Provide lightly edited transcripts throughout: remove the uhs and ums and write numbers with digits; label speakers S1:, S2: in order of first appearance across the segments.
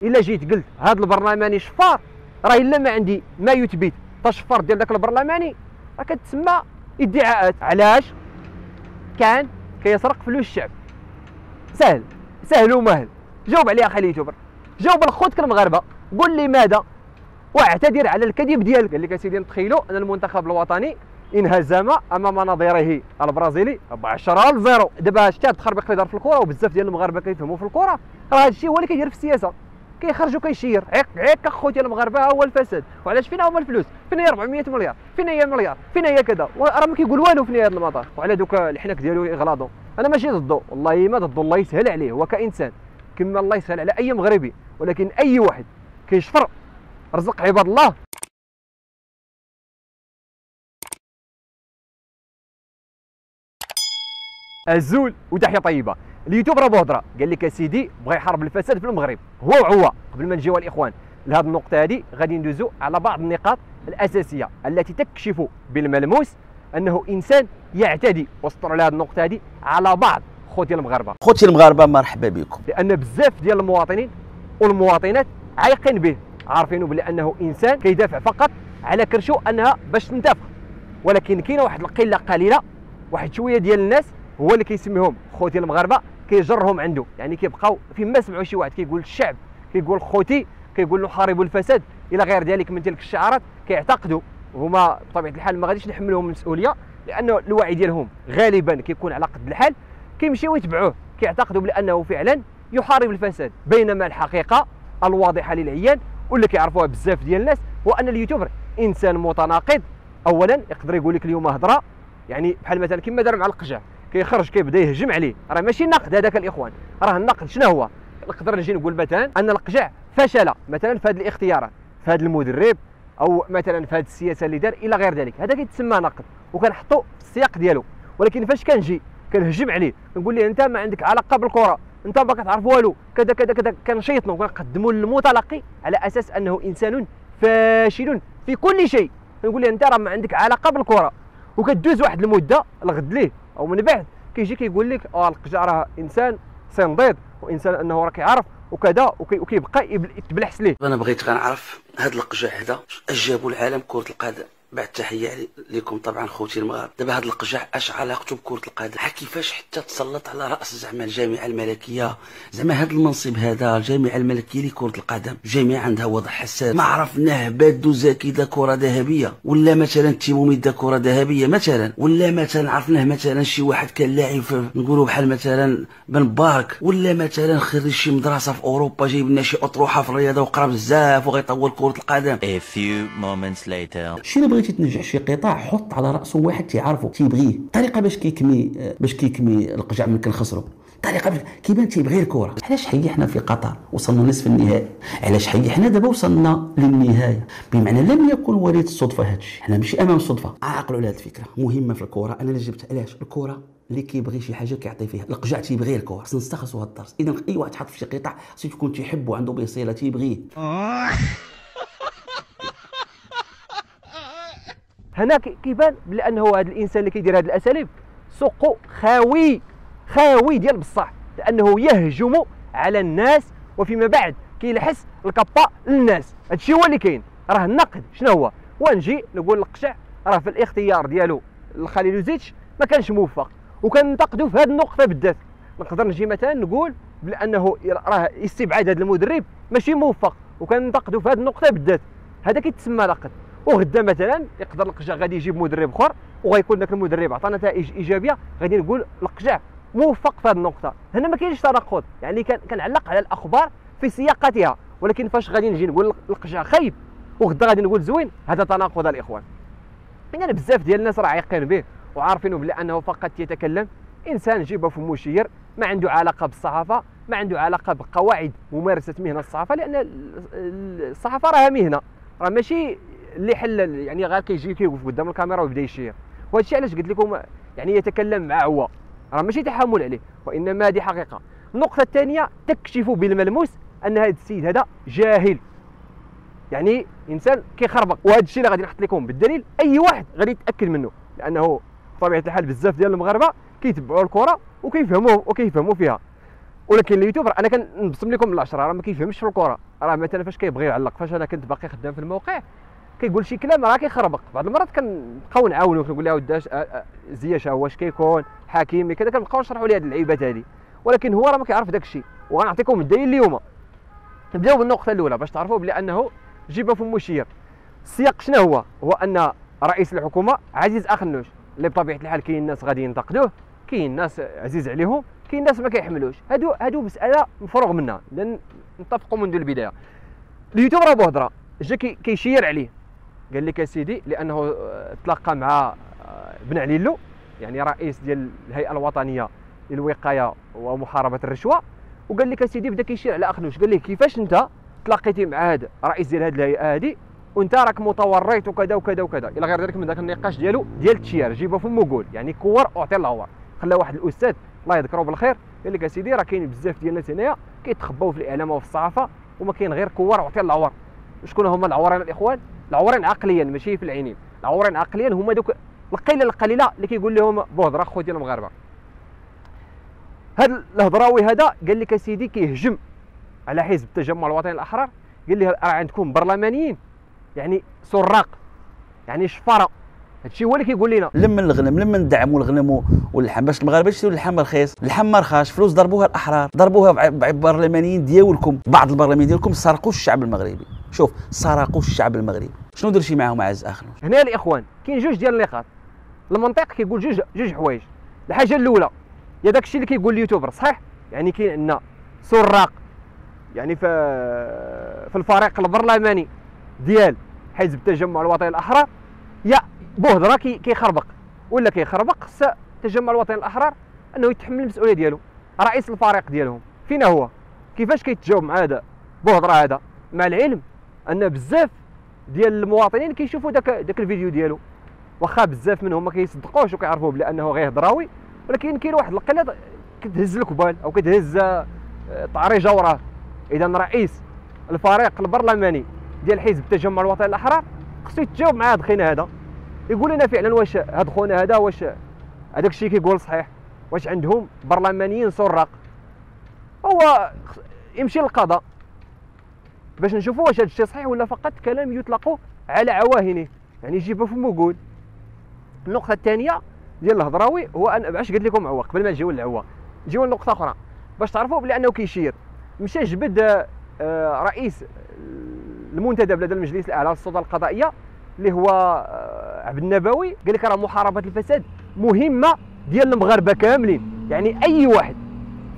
S1: الا جيت قلت هذا البرلماني شفار، راه الا ما عندي ما يثبت تشفر ديال ذاك البرلماني راه كتسمى ادعاءات. علاش؟ كان كيسرق فلوس الشعب. سهل سهل ومهل. جاوب عليها اخي اليوتيوبر، جاوب خوتك المغاربه، قول لي ماذا واعتذر على الكذب ديالك. قال لك اسيدي نتخيلوا ان المنتخب الوطني انهزم امام نظيره البرازيلي ب 10-0. دابا شتا تخربق في دار في الكره، وبزاف ديال المغاربه كيفهموا في الكره، راه هذا الشيء هو اللي كيدير في السياسه، كيخرج وكيشير. عيق اخوتي المغاربه هو الفساد. وعلاش؟ فين هما الفلوس؟ فين هي 400 مليار؟ فين هي مليار؟ فين هي كذا؟ راه ما كيقول والو فين هي هذا المطار. وعلى دوك الحناك ديالو يغلاضوا، انا ماشي ضده، والله ما ضده، الله يسهل عليه، هو كانسان كما الله يسهل على اي مغربي، ولكن اي واحد كيشفر رزق عباد الله. الزول وتحيه طيبه. اليوتيوبر ابو هضره قال لك اسيدي بغى يحارب الفساد في المغرب هو وعوا. قبل ما نجيو الاخوان لهذه النقطه هذه غادي ندوزو على بعض النقاط الاساسيه التي تكشف بالملموس انه انسان يعتدي، وسطر على هذه النقطه هذه على بعض خوتي المغاربه.
S2: خوتي المغاربه مرحبا بكم.
S1: لان بزاف ديال المواطنين والمواطنات عايقين به، عارفينه بلي انه انسان كيدافع فقط على كرشو انها باش تنتفخ، ولكن كاينه واحد القله قليله، واحد شويه ديال الناس هو اللي كيسميهم خوتي المغاربه، كيجرهم عنده. يعني كيبقاو فين ما سمعوا شي واحد كيقول الشعب، كيقول خوتي، كيقول نحارب الفساد الى غير ذلك من تلك الشعارات، كيعتقدوا هما بطبيعه الحال ما غاديش نحملوهم المسؤوليه، لانه الوعي ديالهم غالبا كيكون على قد الحال، كيمشيو يتبعوه، كيعتقدوا بانه فعلا يحارب الفساد. بينما الحقيقه الواضحه للعيان واللي كيعرفوها بزاف ديال الناس هو ان اليوتيوبر انسان متناقض. اولا يقدر يقول لك اليوم هضره، يعني بحال مثلا كما دار مع القجع، كيخرج كيبدا يهجم عليه، راه ماشي نقد هذاك الاخوان، راه النقد شنو هو؟ نقدر نجي نقول مثلا ان القجع فشل مثلا في هذه الاختيارات، في هذا المدرب، او مثلا في هذه السياسه اللي دار الى غير ذلك، هذا كيتسمى نقد وكنحطو في السياق ديالو. ولكن فاش كنجي كنهجم عليه كنقول ليه انت ما عندك علاقه بالكره، انت ما كتعرف والو، كذا كذا كذا، كنشيطنو وكنقدموا للمتلقي على اساس انه انسان فاشل في كل شيء. كنقول ليه انت راه ما عندك علاقه بالكره، وكدوز واحد المده الغد ليه او من بعد كيجي كيقول لك القجع راه انسان سنضيض، وانسان انه راه كيعرف وكذا، وكيبقى يتبلحس ليه.
S2: انا بغيت غنعرف هاد القجع هذا اش جابوا لعالم كره القدم. بعد تحيه لكم طبعا خوتي المغاربه. دابا هاد القجع اش علاقته بكره القدم؟ كيفاش حتى تسلط على راس زعما الجامعه الملكيه، زعما هاد المنصب هذا الجامعه الملكيه لكره القدم، جامعه عندها وضع حساس، ما عرفناه بادو زكي دا كره ذهبيه، ولا مثلا تيمومي دا كره ذهبيه مثلا، ولا مثلا عرفناه مثلا شي واحد كان لاعب نقولوا بحال مثلا بن بارك، ولا مثلا خريج شي مدرسه في اوروبا جايب لنا شي اطروحه في الرياضه وقرا بزاف وغيطول كره القدم.
S3: A few moments later.
S4: شنو بغيتي تنجح شي قطاع، حط على راسه واحد تيعرفو تيبغيه، طريقه باش كيكمي القجع من كنخسروا، طريقه كيبان تيبغي الكره. علاش حيحنا في قطر وصلنا نصف النهائي؟ علاش حيحنا دابا وصلنا للنهايه؟ بمعنى لم يكن وليد الصدفه هادشي، حنا ماشي امام الصدفه. عقلوا على هذه الفكره مهمه في الكره. انا اللي جبت علاش الكره اللي كيبغي شي حاجه كيعطي فيها، القجع تيبغي الكره، خصنا نستخلصوا هذا الدرس. اذا اي واحد حط في شي قطاع خصو يكون تيحب وعنده بصيله تيبغيه.
S1: هنا كيبان بلي انه هذا الانسان اللي كيدير هذه الاساليب سوقه خاوي ديال بصح، لانه يهجم على الناس وفيما بعد كيلحس الكبا للناس. هادشي هو اللي كاين. راه النقد شنو هو؟ ونجي نقول القشع راه في الاختيار ديالو الخليلوزيتش ما كانش موفق، وكننتقدوا في هذه النقطه بالذات. نقدر نجي مثلا نقول بلي انه راه استبعاد هذا المدرب ماشي موفق، وكننتقدوا في هذه النقطه بالذات. هذا كيتسمى نقد. وغدا مثلا يقدر القجع غادي يجيب مدرب اخر وغيكون ذاك المدرب عطى نتائج ايجابيه، غادي نقول القجع موفق في هذه النقطه. هنا ما كاينش تناقض، يعني كنعلق على الاخبار في سياقاتها، ولكن فاش غادي نجي نقول القجع خايب وغدا غادي نقول زوين، هذا تناقض الاخوان. يعني بزاف ديال الناس راه عايقين به وعارفينه بلي انه فقط يتكلم انسان جيبه في مشير، ما عنده علاقه بالصحافه، ما عنده علاقه بقواعد ممارسه مهنه الصحافه، لان الصحافه راها مهنه، راه ماشي اللي حل يعني غير كيجي كيوقف قدام الكاميرا ويبدا يشير. وهذا الشيء علاش قلت لكم يعني يتكلم مع هو، راه ماشي تحامل عليه، وانما هذه حقيقه. النقطه الثانيه تكشف بالملموس ان هذا السيد هذا جاهل، يعني انسان كيخربق. وهذا الشيء اللي غادي نحط لكم بالدليل، اي واحد غادي يتاكد منه، لانه بطبيعه الحال بزاف ديال المغاربه كيتبعوا الكره وكيفهموا فيها. ولكن اليوتيوبر انا كنبصم لكم العشره راه ما كيفهمش في الكره. راه مثلا فاش كيبغي يعلق، فاش انا كنت باقي خدام في الموقع كيقول شي كلام راه كيخربق. بعض المرات كنبقاو نعاونوه، كنقول له اودي زياش واش كيكون حكيمي كذا، كنبقاو نشرحوا ليه هاد اللعيبات هادي، ولكن هو راه ما كيعرف داك الشيء. وغنعطيكم الدليل اليوم. نبداو بالنقطه الاولى باش تعرفوا بلي انه جيبه فمو شير. السياق شنو هو ان رئيس الحكومه عزيز اخنوش، اللي بطبيعه الحال كاين ناس غادي ينتقدوه، كاين ناس عزيز عليهم، كاين ناس ما كيحملوش. هادو مساله مفروغ منها، لان نتفقوا منذ البدايه. اليوتيوبر ابو هضره جا كيشير عليه، قال لك اسيدي لانه تلاقى مع بن عليلو، يعني رئيس ديال الهيئه الوطنيه للوقايه ومحاربه الرشوه، وقال لك اسيدي بدا كيشير على اخنوش، قال ليه كيفاش انت تلاقيتي مع هذا رئيس ديال هذه الهيئه هذه وانت راك متورط وكذا وكذا وكذا الى غير ذلك من ذاك النقاش ديالو ديال التشير. جيبه فمو قول، يعني كور اعطي العور. خلى واحد الاستاذ الله يذكره بالخير قال لك اسيدي راه كاين بزاف ديال الناس هنايا كيتخباو في الاعلام وفي الصحافه وما كاين غير كور اعطي العور. شكون هما العورين الاخوان؟ العورين عقليا ماشي في العينين، العورين عقليا هما دوك القليله اللي كيقول لهم بوهضره خو ديال المغاربه. هذا الهضراوي هذا قال لك اسيدي كيهجم على حزب التجمع الوطني الاحرار، قال لي راه عندكم برلمانيين يعني سراق، يعني شفره. هادشي هو اللي كيقول لنا
S4: لما الغنم، لما ندعموا الغنم واللحم باش المغاربه يشريو اللحم رخيص، اللحم ما رخاش، فلوس ضربوها الاحرار، ضربوها بالبرلمانيين ديالكم. بعض البرلمانيين ديالكم سرقوا الشعب المغربي. شوف، سرقوا الشعب المغربي. شنو درتي معاهم عز اخنوش؟
S1: هنا الاخوان كاين جوج ديال النقاط. المنطق كيقول جوج حوايج. الحاجه الاولى يا داك الشيء اللي كيقول اليوتيوبر صحيح، يعني كاين عندنا سراق يعني في الفريق البرلماني ديال حزب التجمع الوطني الاحرار، يا بوهضره كيخربق ولا كيخربق. خص التجمع الوطني الاحرار انه يتحمل المسؤوليه ديالو. رئيس الفريق ديالهم فين هو؟ كيفاش كيتجاوب مع هذا بوهضره هذا، مع العلم ان بزاف ديال المواطنين كيشوفوا داك الفيديو ديالو، واخا بزاف منهم ما كيصدقوش وكيعرفوه بانه غير هضراوي، ولكن كاين واحد القله كتهز الكبال او كتهز طعريجه وراه. اذا رئيس الفريق البرلماني ديال حزب التجمع الوطني الاحرار خصو يتجاوب مع هذا خونا هذا، يقول لنا فعلا واش هذا خونا هذا واش هذاك الشيء كيقول صحيح، واش عندهم برلمانيين سراق. هو يمشي للقضاء باش نشوفوا واش هذا الشيء صحيح ولا فقط كلام يطلق على عواهنه، يعني يجيبها فمو قول. النقطه الثانيه ديال الهضراوي هو انا باش قلت لكم عوا قبل ما نجيو للعوا، نجيو لنقطه اخرى باش تعرفوا بلي انه كيشير. مشى جبد رئيس المنتدب لدى المجلس الاعلى للسلطه القضائيه اللي هو عبد النبوي، قال لك راه محاربه الفساد مهمه ديال المغاربه كاملين، يعني اي واحد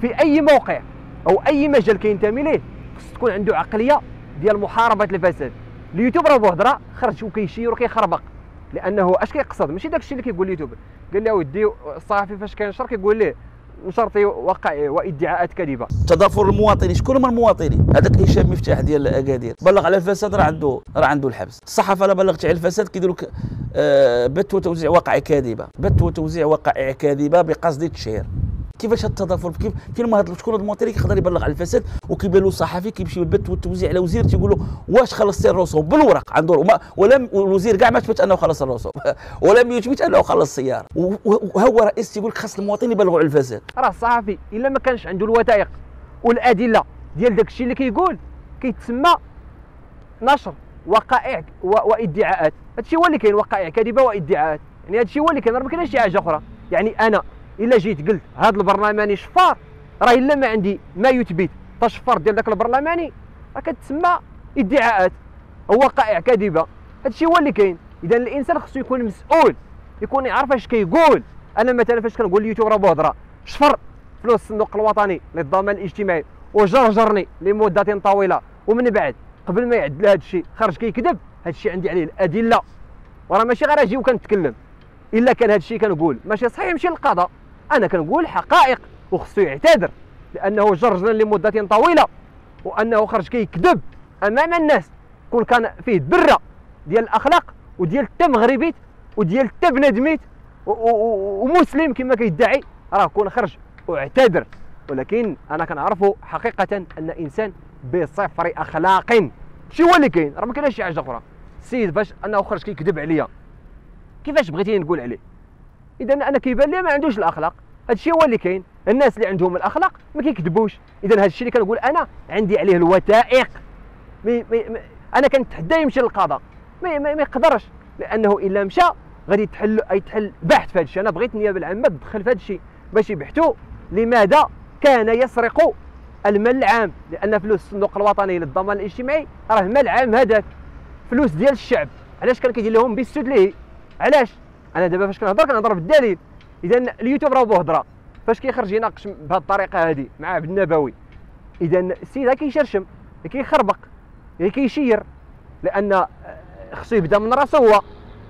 S1: في اي موقع او اي مجال كينتمي ليه خص تكون عنده عقليه ديال محاربه الفساد. اليوتيوبر ابو هضره خرج وكيشير وكيخربق، لانه اش كيقصد؟ ماشي داك الشيء اللي كيقول اليوتيوبر. قال له ودي الصحفي فاش كينشر كيقول ليه نشرتي وقائع وادعاءات كاذبه.
S4: تضافر المواطنين، شكون هما المواطنين؟ هذاك هشام مفتاح ديال اكادير بلغ على الفساد راه عنده الحبس. الصحافه لا بلغت على الفساد كيديروا لك بث وتوزيع وقائع كاذبه، بث وتوزيع وقائع كاذبه بقصد التشهير. كيفاش هذا التضافر؟ فين ما شكون هذا المواطن كيقدر يبلغ على الفساد وكيبان له الصحفي كيمشي بالبث والتوزيع على وزير تيقول له واش خلصتي الرسوم بالورق عنده ولم الوزير كاع ما ثبت انه خلص الرسوم ولم يثبت انه خلص السياره، وهو رئيس تيقول لك خاص المواطن يبلغوا على الفساد.
S1: راه الصحفي الا ما كانش عنده الوثائق والادله ديال داك الشيء اللي كيقول كيتسمى نشر وقائع وادعاءات. هادشي هو اللي كاين، وقائع كاذبه وادعاءات، يعني هادشي هو اللي كاين، راه ما كاينش شي حاجه اخرى. يعني انا الا جيت قلت هذا البرلماني شفار، راه الا ما عندي ما يثبت تشفر ديال ذاك البرلماني راه كتسمى ادعاءات او وقائع كاذبه. هادشي هو اللي كاين. اذا الانسان خصو يكون مسؤول، يكون يعرف اش كيقول. انا مثلا فاش كنقول اليوتيوبر ابو هضره شفر فلوس الصندوق الوطني للضمان الاجتماعي وجرجرني لمده طويله، ومن بعد قبل ما يعدل هذا الشيء خرج كيكذب، هذا الشيء عندي عليه الادله، وراه ماشي غير اجي وكنتكلم. الا كان هذا الشيء كنقول ماشي صحيح يمشي للقضاء، انا كنقول حقائق وخصو يعتذر لانه جرجرني لمده طويله وانه خرج كيكذب امام الناس. كون كان فيه بره ديال الاخلاق وديال التمغربيت وديال التبنادميت ومسلم كما كيدعي، راه كون خرج واعتذر. ولكن انا كنعرفه حقيقه ان انسان بصفر اخلاق. شي هو اللي كاين، راه ما كاينش شي حاجه اخرى. السيد فاش انه خرج كيكذب عليا كيفاش بغيتيني نقول عليه؟ اذا انا كيبان لي ما عندوش الاخلاق. هادشي هو اللي كاين. الناس اللي عندهم الاخلاق ما كيكذبوش. اذا هذا الشيء اللي كنقول انا عندي عليه الوثائق. انا كنتحدى يمشي للقضاء، ما يقدرش، لانه الا مشى غادي يتحل بحث في هذا الشيء. انا بغيت النيابه العامه تدخل في هذا الشيء باش يبحثوا لماذا كان يسرق المال العام، لان فلوس الصندوق الوطني للضمان الاجتماعي راه مال عام، هذاك فلوس ديال الشعب. علاش كان كيدير لهم بالسود ليه؟ علاش؟ انا دابا فاش كنهضر بالدليل. اذا اليوتيوب راه بوهضره، فاش كيخرج يناقش بهذه الطريقه هذه مع عبد النبوي، اذا السيد كيشرشم، كيخربق، كيشير، لان خصو يبدا من راسو هو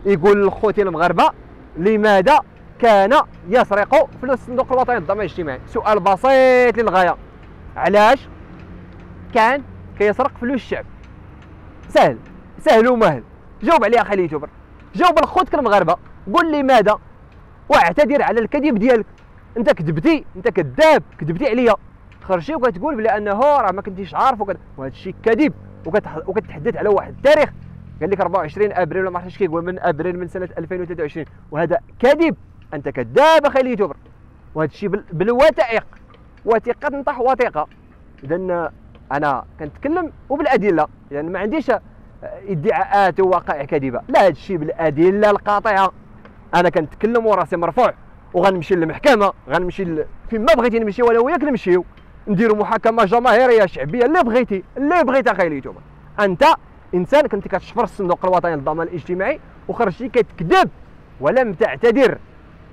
S1: يقول للخوتي المغاربه لماذا كان يسرق فلوس الصندوق الوطني للضمان الاجتماعي. سؤال بسيط للغايه، علاش كان كيسرق فلوس الشعب؟ سهل ومهل. جاوب عليها اخي اليوتيوبر، جاوب لخوتك المغاربه، قول لي ماذا، واعتذر على الكذب ديالك. انت كذبتي، انت كذاب، كذبتي عليا، خرجتي وكتقول بلي انه راه ما كنتيش عارف وهذا الشيء كذب، وكتحدث على واحد التاريخ قال لك 24 ابريل ولا ما عرفتش كيقول من ابريل من سنه 2023، وهذا كذب. انت كذاب اخي اليوتيوبر، وهذا الشيء بالوثائق، وثيقه تنطح وثيقه. اذا انا كنتكلم وبالادله، يعني ما عنديش ادعاءات ووقائع كاذبه، لا، هذا الشيء بالادله القاطعه. انا كنتكلم وراسي مرفوع، وغنمشي للمحكمه، غنمشي فين ما بغيتي نمشي، ولا وياك نمشيو نديروا محاكمه جماهيريه شعبيه اللي بغيتي اخي اليوتيوبر. انت انسان كنتي كتشفر الصندوق الوطني للضمان الاجتماعي وخرجتي كتكذب ولم تعتذر.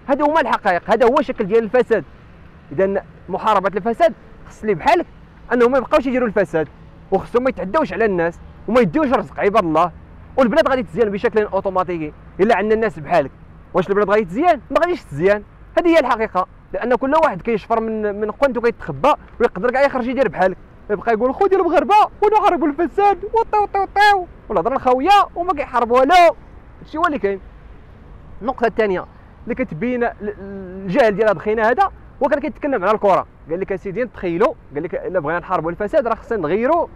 S1: هذا هما الحقائق، هذا هو شكل ديال الفساد. اذا محاربه الفساد خص اللي بحالك انهم ما يبقاوش يديروا الفساد، وخصهم ما يتعداوش على الناس وما يديوش رزق عباد الله، والبلاد غادي تزيان بشكل اوتوماتيكي الا عندنا الناس بحالك. واش البلاد غادي تزيان؟ ما غاديش تزيان، هذه هي الحقيقه، لان كل واحد كيشفر من قنت وكيتخبى ويقدر كاع يخرج يدير بحالك، يبقى يقول خوتي المغاربه ونحاربوا الفساد وطيو والهضره الخاويه وما كيحاربوا والو. هادشي هو اللي كاين. النقطه الثانيه اللي كتبين الجهل ديال هذا الخينا هذا، هو كان كيتكلم على الكره. قال لك اسيدي تخيلوا، قال لك الا بغينا نحاربوا الفساد راه خصنا نغيروا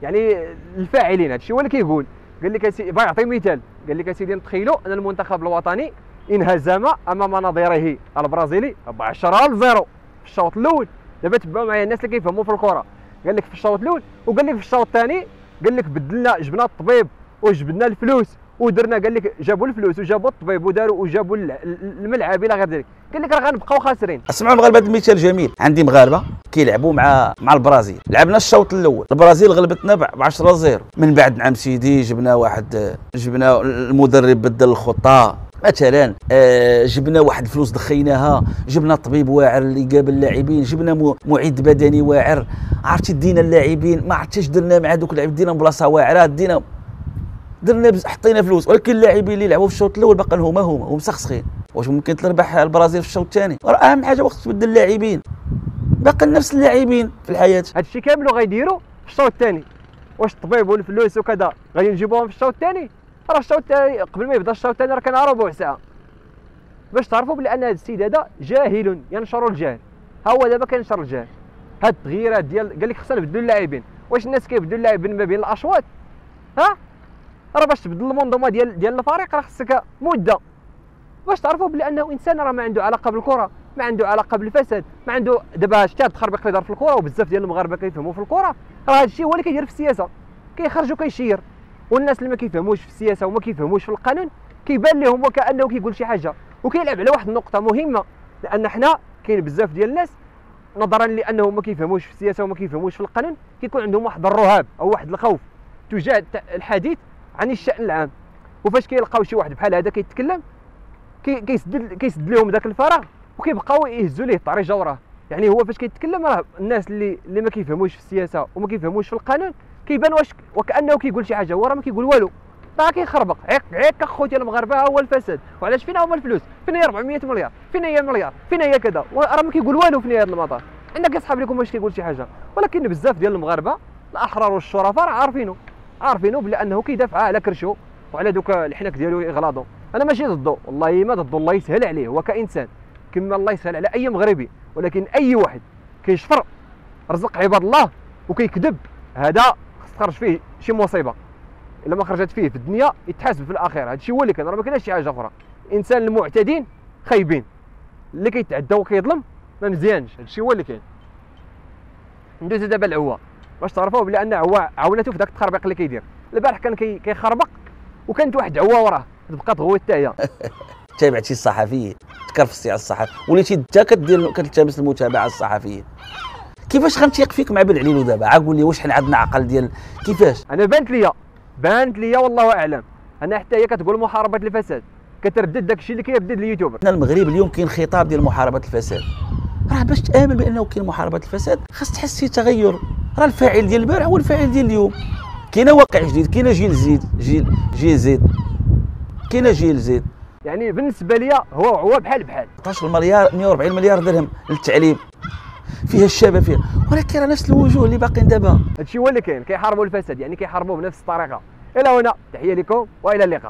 S1: يعني الفاعلين. هادشي هو اللي كيقول. قال لك اسيدي يعطي مثال، قال لك اسيدي تخيلوا ان المنتخب الوطني انهزم امام نظيره البرازيلي 10-0 في الشوط الاول. دابا تبعوا معايا الناس اللي كيفهموا في الكره. قال لك في الشوط الاول، وقال لك في الشوط الثاني، قال لك بدلنا، جبنا الطبيب وجبنا الفلوس ودرنا، قال لك جابوا الفلوس وجابوا الطبيب وداروا وجابوا الملعب الى غير ذلك، قال لك راه غنبقاو خاسرين.
S4: اسمعوا المغاربه هذا المثال جميل. عندي مغاربه كيلعبوا مع البرازيل، لعبنا الشوط الاول، البرازيل غلبتنا ب 10-0. من بعد نعم سيدي جبنا المدرب بدل الخطه مثلا، جبنا واحد الفلوس دخيناها، جبنا طبيب واعر اللي قابل اللاعبين، جبنا معد بدني واعر، عرفتي دينا اللاعبين، ما عرفتش درنا مع دوك اللاعبين، دينا بلاصه واعره، درنا حطينا فلوس، ولكن اللاعبين اللي لعبوا في الشوط الاول باقي هما ومسخسخين. واش ممكن تربح البرازيل في الشوط الثاني؟ راه اهم حاجه وقت تبدل اللاعبين، باقي نفس اللاعبين في الحياه.
S1: هادشي كامل غيديروا في الشوط الثاني. واش الطبيب والفلوس وكذا غادي نجيبوهم في الشوط الثاني؟ راه الشوط الثاني قبل ما يبدا الشوط الثاني راه كان ربع ساعه، باش تعرفوا بلي ان هذا السيد هذا جاهل ينشر الجهل. ها هو دابا كينشر الجهل. هاد التغييرات ديال قال لك خصنا نبدلوا اللاعبين. واش الناس كيبدلوا اللاعبين ما بين الاشواط؟ راه باش تبدل المنظومه ديال الفريق راه خصك مده، باش تعرفوا بلي انه انسان راه ما عنده علاقه بالكره، ما عنده علاقه بالفساد، ما عنده. دابا شتا التخربيق اللي دار في الكره، وبزاف ديال المغاربه كيفهموا في الكره، راه هذا الشيء هو اللي كيدير في السياسه، كيخرج وكيشير. والناس اللي ما كيفهموش في السياسه وما كيفهموش في القانون كيبان لهم وكانه كيقول شي حاجه، وكيلعب على واحد النقطه مهمه، لان حنا كاين بزاف ديال الناس نظرا لانهم ما كيفهموش في السياسه وما كيفهموش في القانون، كيكون عندهم واحد الرهاب او واحد الخوف تجاه الحديث عن الشأن العام. وفاش كيلقاو شي واحد بحال هذا كيتكلم كيسد لهم ذاك الفراغ وكيبقاو يهزوا ليه الطريجه وراه. يعني هو فاش كيتكلم راه الناس اللي ما كيفهموش في السياسه وما كيفهموش في القانون كيبان وكانه كيقول شي حاجه، هو راه ما كيقول والو، راه كيخربق. عيق اخوتي المغاربه هو الفساد. وعلاش فينا هما الفلوس؟ فين هي 400 مليار؟ فين هي مليار؟ فين هي كذا؟ راه ما كيقول والو فين هي هذا المطار. عندك يصحاب لكم واش كيقول شي حاجه، ولكن بزاف ديال المغاربه الاحرار والشرفاء راه عارفينه بلي انه كيدافع على كرشو وعلى دوك الحنك ديالو يغلاضو. انا ماشي ضده، والله ما ضده، الله يسهل عليه هو كانسان كما الله يسهل على اي مغربي، ولكن اي واحد كيشفر رزق عباد الله وكيكذب هذا خص تخرج فيه شي مصيبه. الا ما خرجت فيه في الدنيا يتحاسب في الاخره. هذا الشيء هو اللي كان، راه ما كاينش شي حاجه اخرى. الانسان المعتدين خايبين، اللي كيتعدى وكيظلم ما مزيانش. هادشي هو اللي كاين. ندوزو دابا العوا باش تعرفوا بلي ان عوا عاوناتو في داك التخربيق اللي كيدير. البارح كان كيخربق وكانت واحد عوا وراه تبقى تغوي حتى هي.
S4: تابعتي الصحفيين، تكرفستي على الصحافه، وليتي انت كتلتمس المتابعه الصحفيين. كيفاش غنتيق فيك مع بن عليلو دابا؟ عا قول لي واش حنا عندنا عقل ديال كيفاش؟
S1: انا بانت ليا والله اعلم انا حتى هي كتقول محاربه الفساد، كتردد داك الشيء اللي كيردد اليوتيوبر.
S4: حنا المغرب اليوم كاين خطاب ديال محاربه الفساد. راه باش تامن بانه كاين محاربه الفساد خاص تحسي تغير. راه الفاعل ديال البارح هو الفاعل ديال اليوم. كاين واقع جديد، كاين جيل زيد، كاين جيل زيد.
S1: يعني بالنسبه ليا هو بحال
S4: 13 مليار 140 مليار درهم للتعليم، فيها الشباب فيها، ولكن راه نفس الوجوه اللي باقيين دابا.
S1: هادشي هو اللي كاين، كيحاربوا الفساد يعني كيحاربوه بنفس الطريقه. الى هنا تحيه لكم والى اللقاء.